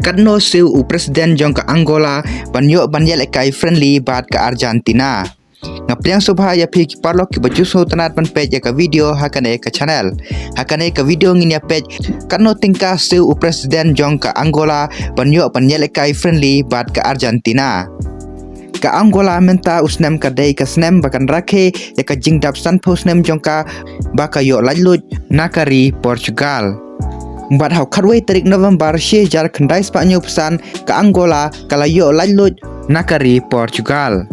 Katno siew Presiden jong ke Angola banyo ialehkai friendly bat ke Argentina. Ngapliang subha ya pi parlok ki bajuso tanat pan page ya ka video hakane ka channel. Hakane ka video ngin ya page Katno tingkah siew Presiden jong ke Angola banyo ialehkai friendly bat ke Argentina. Ka Angola menta usnem ka dei ka snem bakan rakhe ya ka jingdap san posnem jong ka baka yo lajlut nakari Portugal. Bat hau kharwai tarik November she jar khandai Spanyol pesan ke Angola kala yo lajlut nakari Portugal.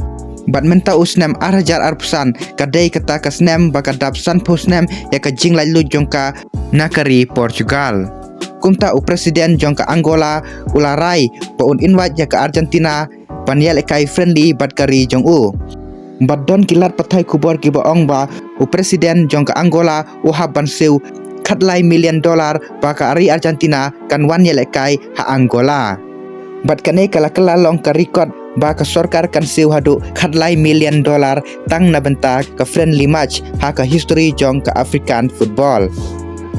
Bat menta usnem arhajar pesan kadai kata kasnem baka dap san posnem ya ka jing lajlut jongka nakari Portugal. Kumta Presiden jongka Angola ularai paun invite ya ke Argentina pan ialehkai friendly bat kari jong Bat don kilat patai kubor ki baong ba Presiden jongka Angola haban siew $1 million baka ari Argentina kan wan ialehkai ha Angola. Bat kane kala long ka record baka sorkar kan siew hadu $1 million tang na benta ka friendly match ha ka history jong ka African football.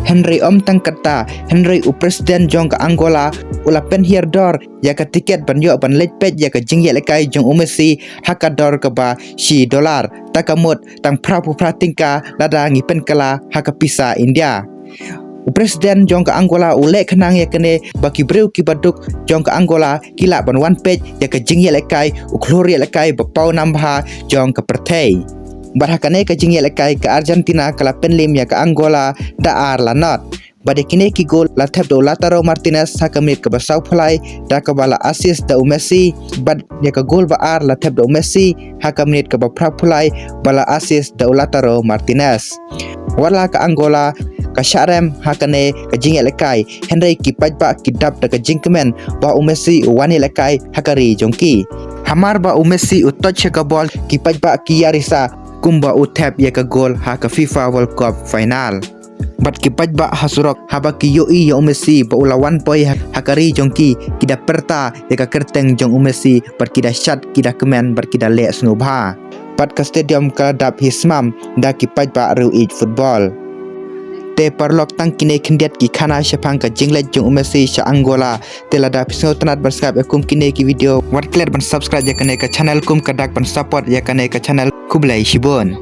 Henry tang kata Henry Presiden jong ka Angola ula pen hier dor ya ka tiket banyo ban letpet ya ka jing ialehkai jong Messi ha ka dor ka ba $10 takamut tang prapu pratingka lada ngi pen kala ha ka pisa India. Presiden jong ke Angola ule kenang ya kene baki breu ki baduk jong ke Angola kila ban one page ya ke jing ialehkai klori ialehkai bapau nambah jong ke pertei. Barhakane ke jing ialehkai ke Argentina kala penlim ya ke Angola da ar lanot. Bade kine ki gol la thep do Lautaro Martinez ha kamit ke basau pulai da ke bala assist da Messi bad ya ke gol ba ar la thep do Messi ha kamit ke bapra pulai bala assist da Lautaro Martinez. Wala ke Angola ka syarem hakane ka jing ialehkai Henry ki pajba ki dap da ka jing kemen ba Messi wan ialehkai hakari jongki hamar ba Messi touch ka ball ki pajba ki yarisa kumba tap ya ka gol ha ka FIFA World Cup final. Bat ki pajba hasurok haba ki yoi ya Messi ba ula one boy hakari jongki kida perta ya ka kerteng jong Messi bat kida shot kida kemen bat kida le snubha bat ka stadium ka dap hismam da ki pajba ru each football. Te parlok tang kine khendiat ki Khana shapang ka jinglet jong Messi sha Angola telada pisau tanat subscribe akum kine ki video wat kler ban subscribe ya kane ka channel kum kadak ban support ya kane ka channel kublai shibon.